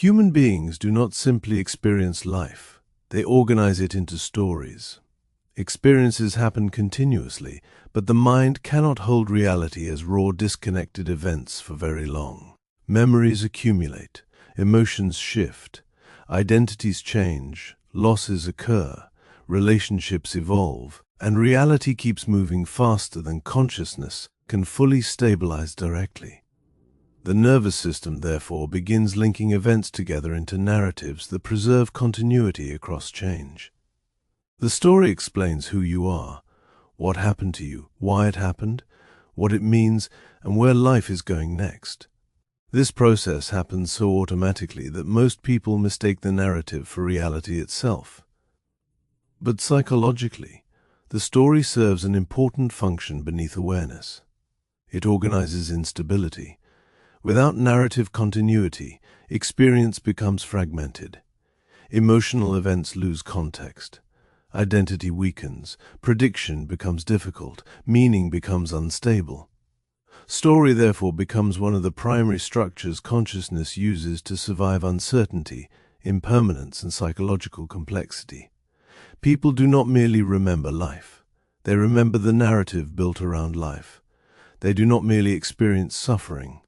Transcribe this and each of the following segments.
Human beings do not simply experience life, they organize it into stories. Experiences happen continuously, but the mind cannot hold reality as raw, disconnected events for very long. Memories accumulate, emotions shift, identities change, losses occur, relationships evolve, and reality keeps moving faster than consciousness can fully stabilize directly. The nervous system, therefore, begins linking events together into narratives that preserve continuity across change. The story explains who you are, what happened to you, why it happened, what it means, and where life is going next. This process happens so automatically that most people mistake the narrative for reality itself. But psychologically, the story serves an important function beneath awareness. It organizes instability. Without narrative continuity, experience becomes fragmented. Emotional events lose context. Identity weakens. Prediction becomes difficult. Meaning becomes unstable. Story, therefore, becomes one of the primary structures consciousness uses to survive uncertainty, impermanence, and psychological complexity. People do not merely remember life. They remember the narrative built around life. They do not merely experience suffering.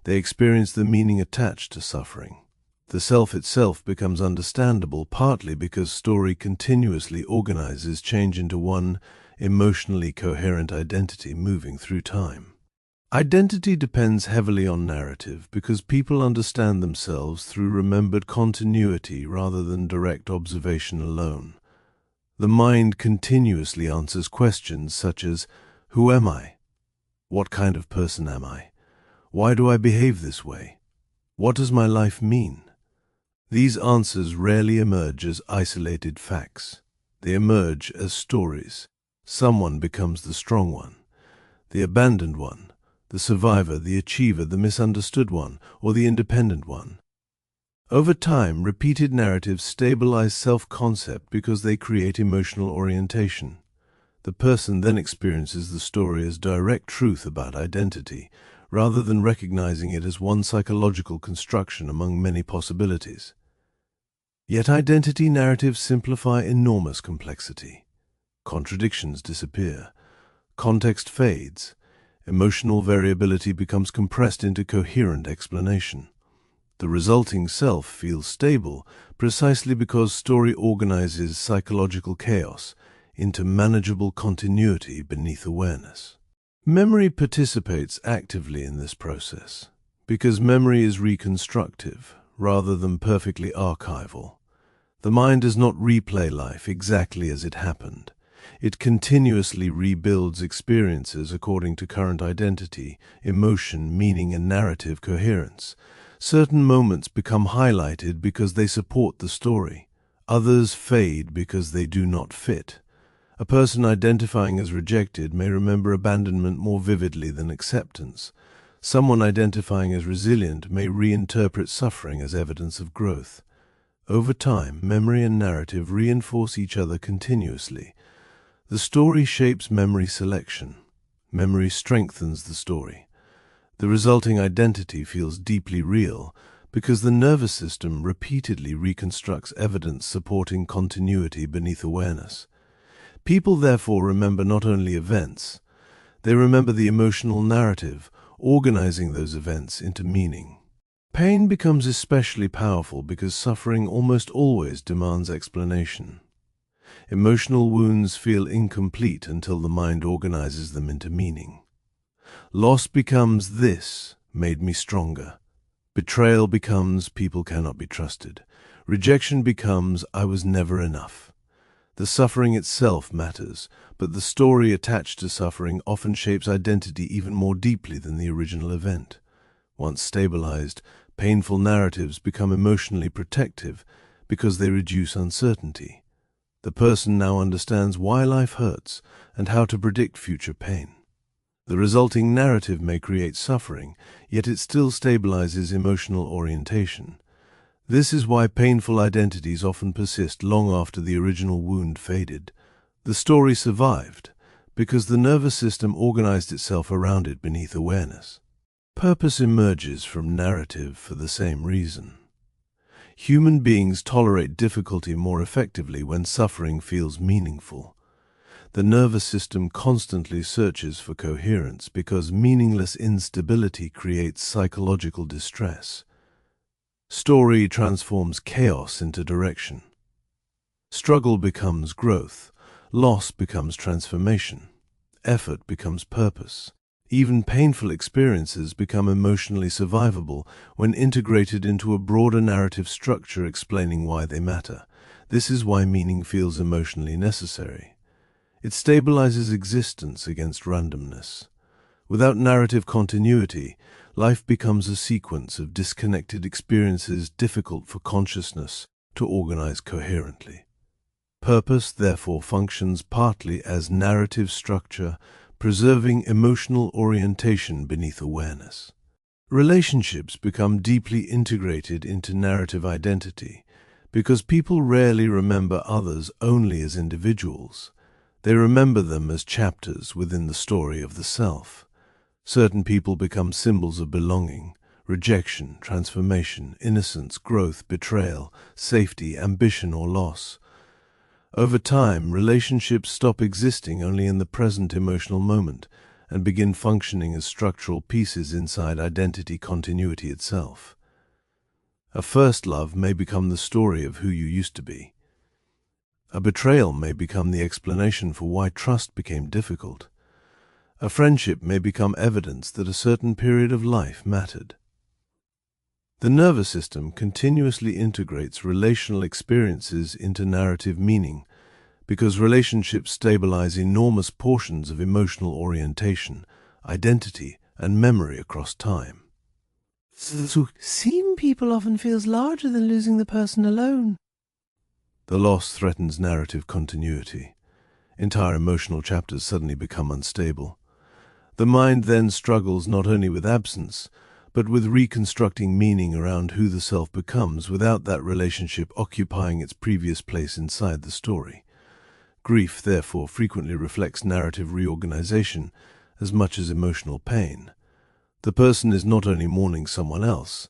They experience the meaning attached to suffering. The self itself becomes understandable partly because story continuously organizes change into one emotionally coherent identity moving through time. Identity depends heavily on narrative because people understand themselves through remembered continuity rather than direct observation alone. The mind continuously answers questions such as, who am I? What kind of person am I? Why do I behave this way? What does my life mean? These answers rarely emerge as isolated facts. They emerge as stories. Someone becomes the strong one, the abandoned one, the survivor, the achiever, the misunderstood one, or the independent one. Over time, repeated narratives stabilize self-concept because they create emotional orientation. The person then experiences the story as direct truth about identity, rather than recognizing it as one psychological construction among many possibilities. Yet identity narratives simplify enormous complexity. Contradictions disappear. Context fades. Emotional variability becomes compressed into coherent explanation. The resulting self feels stable precisely because story organizes psychological chaos into manageable continuity beneath awareness. Memory participates actively in this process because memory is reconstructive rather than perfectly archival. The mind does not replay life exactly as it happened. It continuously rebuilds experiences according to current identity, emotion, meaning, and narrative coherence. Certain moments become highlighted because they support the story. Others fade because they do not fit. A person identifying as rejected may remember abandonment more vividly than acceptance. Someone identifying as resilient may reinterpret suffering as evidence of growth. Over time, memory and narrative reinforce each other continuously. The story shapes memory selection. Memory strengthens the story. The resulting identity feels deeply real because the nervous system repeatedly reconstructs evidence supporting continuity beneath awareness. People therefore remember not only events, they remember the emotional narrative, organizing those events into meaning. Pain becomes especially powerful because suffering almost always demands explanation. Emotional wounds feel incomplete until the mind organizes them into meaning. Loss becomes "this made me stronger." Betrayal becomes "people cannot be trusted." Rejection becomes "I was never enough." The suffering itself matters, but the story attached to suffering often shapes identity even more deeply than the original event. Once stabilized, painful narratives become emotionally protective because they reduce uncertainty. The person now understands why life hurts and how to predict future pain. The resulting narrative may create suffering, yet it still stabilizes emotional orientation. This is why painful identities often persist long after the original wound faded. The story survived because the nervous system organized itself around it beneath awareness. Purpose emerges from narrative for the same reason. Human beings tolerate difficulty more effectively when suffering feels meaningful. The nervous system constantly searches for coherence because meaningless instability creates psychological distress. Story transforms chaos into direction. Struggle becomes growth. Loss becomes transformation. Effort becomes purpose. Even painful experiences become emotionally survivable when integrated into a broader narrative structure explaining why they matter. This is why meaning feels emotionally necessary. It stabilizes existence against randomness. Without narrative continuity, life becomes a sequence of disconnected experiences difficult for consciousness to organize coherently. Purpose, therefore, functions partly as narrative structure, preserving emotional orientation beneath awareness. Relationships become deeply integrated into narrative identity because people rarely remember others only as individuals. They remember them as chapters within the story of the self. Certain people become symbols of belonging, rejection, transformation, innocence, growth, betrayal, safety, ambition, or loss. Over time, relationships stop existing only in the present emotional moment and begin functioning as structural pieces inside identity continuity itself. A first love may become the story of who you used to be. A betrayal may become the explanation for why trust became difficult. A friendship may become evidence that a certain period of life mattered. The nervous system continuously integrates relational experiences into narrative meaning because relationships stabilize enormous portions of emotional orientation, identity, and memory across time. So, seeing people often feels larger than losing the person alone. The loss threatens narrative continuity. Entire emotional chapters suddenly become unstable. The mind then struggles not only with absence, but with reconstructing meaning around who the self becomes without that relationship occupying its previous place inside the story. Grief, therefore, frequently reflects narrative reorganization as much as emotional pain. The person is not only mourning someone else,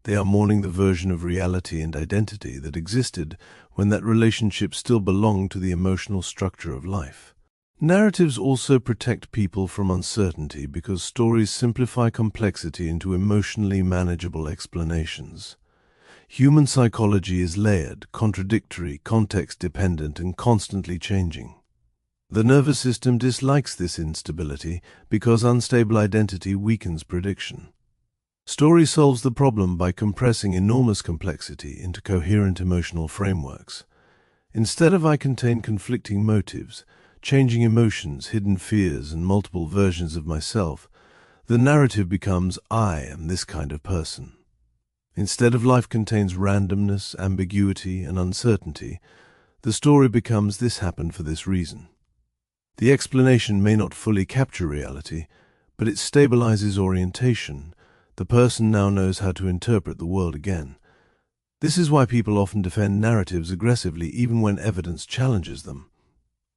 they are mourning the version of reality and identity that existed when that relationship still belonged to the emotional structure of life. Narratives also protect people from uncertainty because stories simplify complexity into emotionally manageable explanations. Human psychology is layered, contradictory, context-dependent, and constantly changing. The nervous system dislikes this instability because unstable identity weakens prediction. Story solves the problem by compressing enormous complexity into coherent emotional frameworks. Instead of I contain conflicting motives, changing emotions, hidden fears, and multiple versions of myself, the narrative becomes I am this kind of person. Instead of life contains randomness, ambiguity, and uncertainty, the story becomes this happened for this reason. The explanation may not fully capture reality, but it stabilizes orientation. The person now knows how to interpret the world again. This is why people often defend narratives aggressively even when evidence challenges them.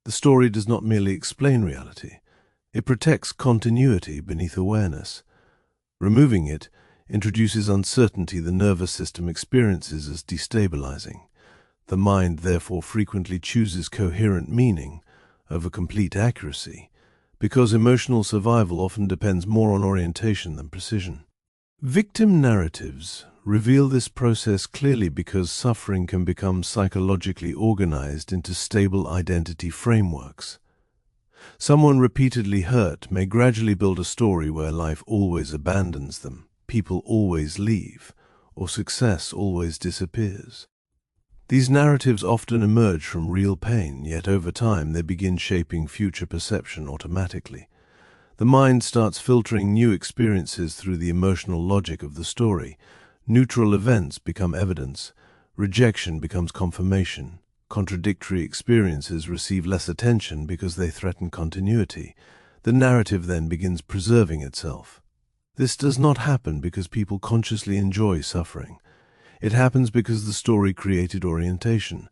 The story does not merely explain reality. It protects continuity beneath awareness. Removing it introduces uncertainty the nervous system experiences as destabilizing. The mind therefore frequently chooses coherent meaning over complete accuracy, because emotional survival often depends more on orientation than precision. Victim narratives reveal this process clearly because suffering can become psychologically organized into stable identity frameworks. Someone repeatedly hurt may gradually build a story where life always abandons them, people always leave, or success always disappears. These narratives often emerge from real pain, yet over time they begin shaping future perception automatically. The mind starts filtering new experiences through the emotional logic of the story. Neutral events become evidence, rejection becomes confirmation, contradictory experiences receive less attention because they threaten continuity. The narrative then begins preserving itself. This does not happen because people consciously enjoy suffering. It happens because the story created orientation.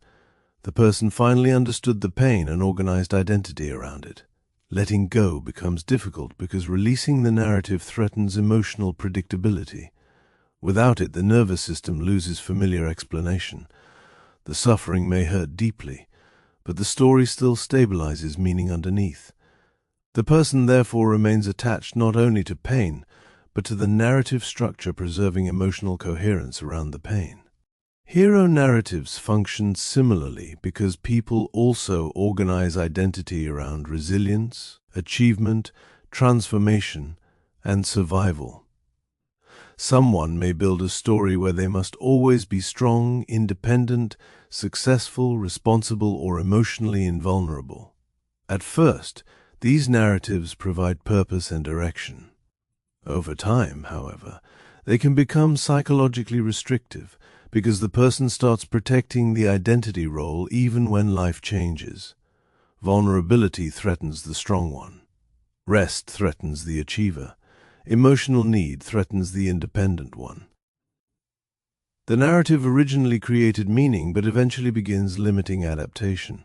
The person finally understood the pain and organized identity around it. Letting go becomes difficult because releasing the narrative threatens emotional predictability. Without it, the nervous system loses familiar explanation. The suffering may hurt deeply, but the story still stabilizes meaning underneath. The person therefore remains attached not only to pain, but to the narrative structure preserving emotional coherence around the pain. Hero narratives function similarly because people also organize identity around resilience, achievement, transformation, and survival. Someone may build a story where they must always be strong, independent, successful, responsible, or emotionally invulnerable. At first, these narratives provide purpose and direction. Over time, however, they can become psychologically restrictive because the person starts protecting the identity role even when life changes. Vulnerability threatens the strong one. Rest threatens the achiever. Emotional need threatens the independent one. The narrative originally created meaning but eventually begins limiting adaptation.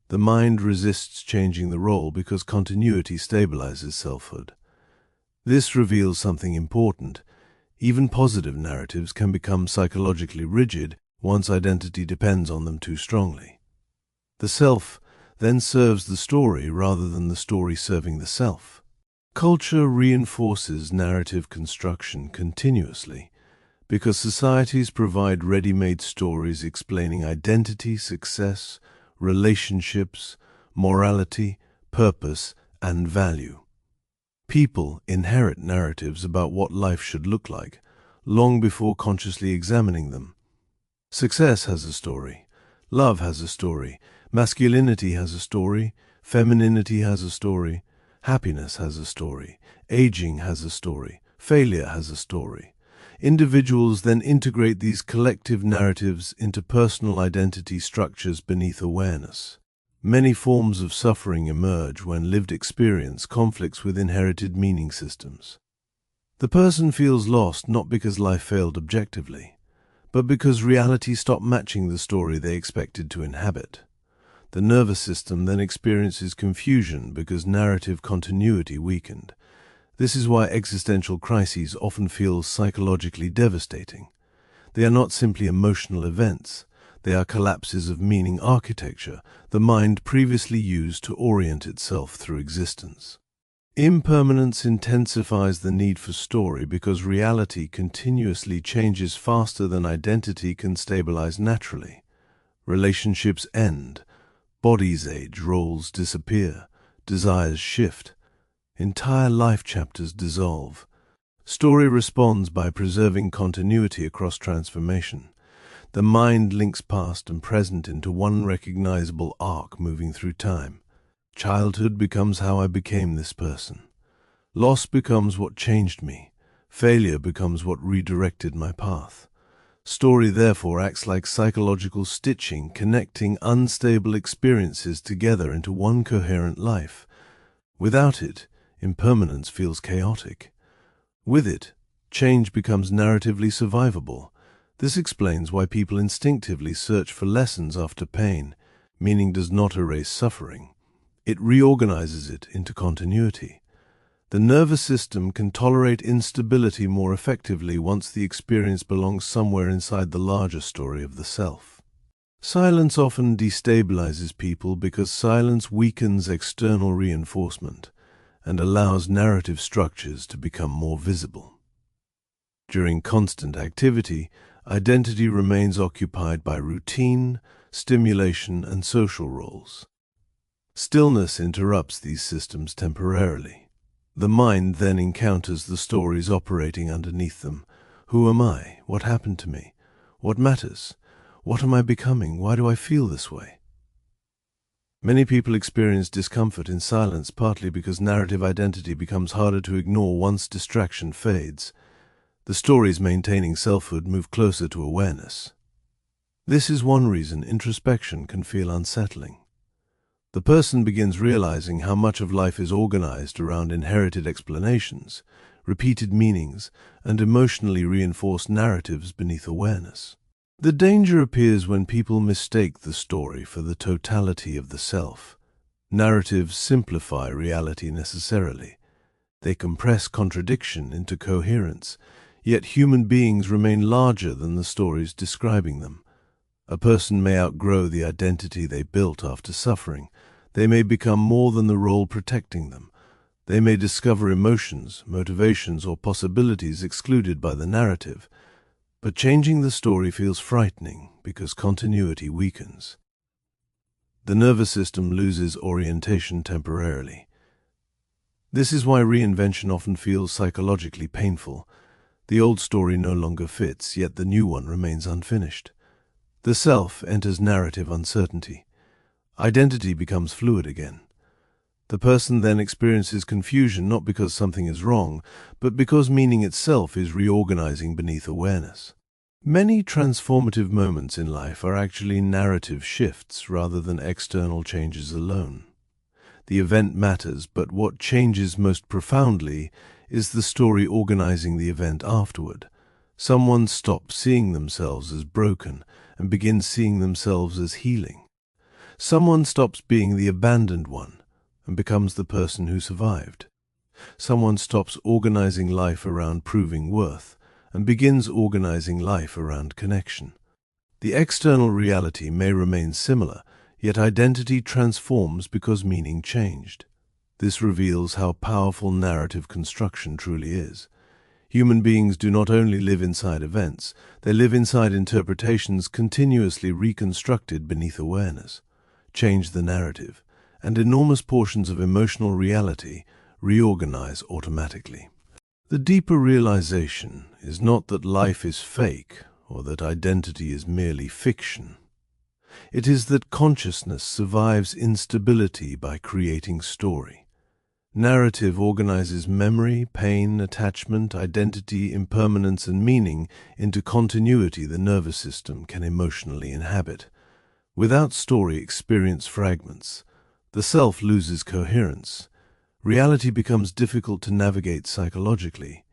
The mind resists changing the role because continuity stabilizes selfhood. This reveals something important. Even positive narratives can become psychologically rigid once identity depends on them too strongly. The self then serves the story rather than the story serving the self. Culture reinforces narrative construction continuously because societies provide ready-made stories explaining identity, success, relationships, morality, purpose, and value. People inherit narratives about what life should look like, long before consciously examining them. Success has a story, love has a story, masculinity has a story, femininity has a story, happiness has a story, aging has a story, failure has a story. Individuals then integrate these collective narratives into personal identity structures beneath awareness. Many forms of suffering emerge when lived experience conflicts with inherited meaning systems. The person feels lost not because life failed objectively, but because reality stopped matching the story they expected to inhabit. The nervous system then experiences confusion because narrative continuity weakened. This is why existential crises often feel psychologically devastating. They are not simply emotional events. They are collapses of meaning architecture the mind previously used to orient itself through existence. Impermanence intensifies the need for story because reality continuously changes faster than identity can stabilize naturally. Relationships end, bodies age, roles disappear, desires shift, entire life chapters dissolve. Story responds by preserving continuity across transformation. The mind links past and present into one recognizable arc moving through time. Childhood becomes how I became this person. Loss becomes what changed me. Failure becomes what redirected my path. Story therefore acts like psychological stitching, connecting unstable experiences together into one coherent life. Without it, impermanence feels chaotic. With it, change becomes narratively survivable. This explains why people instinctively search for lessons after pain. Meaning does not erase suffering. It reorganizes it into continuity. The nervous system can tolerate instability more effectively once the experience belongs somewhere inside the larger story of the self. Silence often destabilizes people because silence weakens external reinforcement and allows narrative structures to become more visible. During constant activity, identity remains occupied by routine, stimulation, and social roles. Stillness interrupts these systems temporarily. The mind then encounters the stories operating underneath them. Who am I? What happened to me? What matters? What am I becoming? Why do I feel this way? Many people experience discomfort in silence partly because narrative identity becomes harder to ignore once distraction fades. The stories maintaining selfhood move closer to awareness. This is one reason introspection can feel unsettling. The person begins realizing how much of life is organized around inherited explanations, repeated meanings, and emotionally reinforced narratives beneath awareness. The danger appears when people mistake the story for the totality of the self. Narratives simplify reality necessarily. They compress contradiction into coherence, Yet human beings remain larger than the stories describing them. A person may outgrow the identity they built after suffering. They may become more than the role protecting them. They may discover emotions, motivations, or possibilities excluded by the narrative. But changing the story feels frightening because continuity weakens. The nervous system loses orientation temporarily. This is why reinvention often feels psychologically painful. The old story no longer fits, yet the new one remains unfinished. The self enters narrative uncertainty. Identity becomes fluid again. The person then experiences confusion not because something is wrong, but because meaning itself is reorganizing beneath awareness. Many transformative moments in life are actually narrative shifts rather than external changes alone. The event matters, but what changes most profoundly is the story organizing the event afterward. Someone stops seeing themselves as broken and begins seeing themselves as healing. Someone stops being the abandoned one and becomes the person who survived. Someone stops organizing life around proving worth and begins organizing life around connection. The external reality may remain similar, yet identity transforms because meaning changed. This reveals how powerful narrative construction truly is. Human beings do not only live inside events, they live inside interpretations continuously reconstructed beneath awareness. Change the narrative, and enormous portions of emotional reality reorganize automatically. The deeper realization is not that life is fake or that identity is merely fiction. It is that consciousness survives instability by creating story. Narrative organizes memory, pain, attachment, identity, impermanence, and meaning into continuity the nervous system can emotionally inhabit. Without story, experience fragments. The self loses coherence. Reality becomes difficult to navigate psychologically.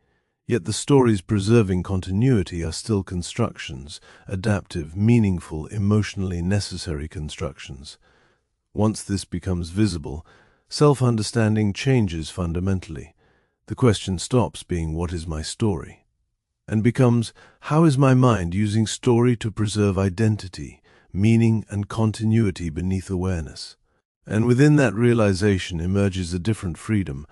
Yet the stories preserving continuity are still constructions, adaptive, meaningful, emotionally necessary constructions. Once this becomes visible, self-understanding changes fundamentally. The question stops being "what is my story?" and becomes "how is my mind using story to preserve identity, meaning, and continuity beneath awareness?" And within that realization emerges a different freedom,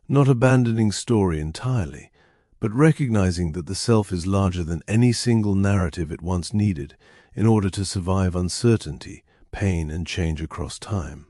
not abandoning story entirely, but recognizing that the self is larger than any single narrative it once needed in order to survive uncertainty, pain, and change across time.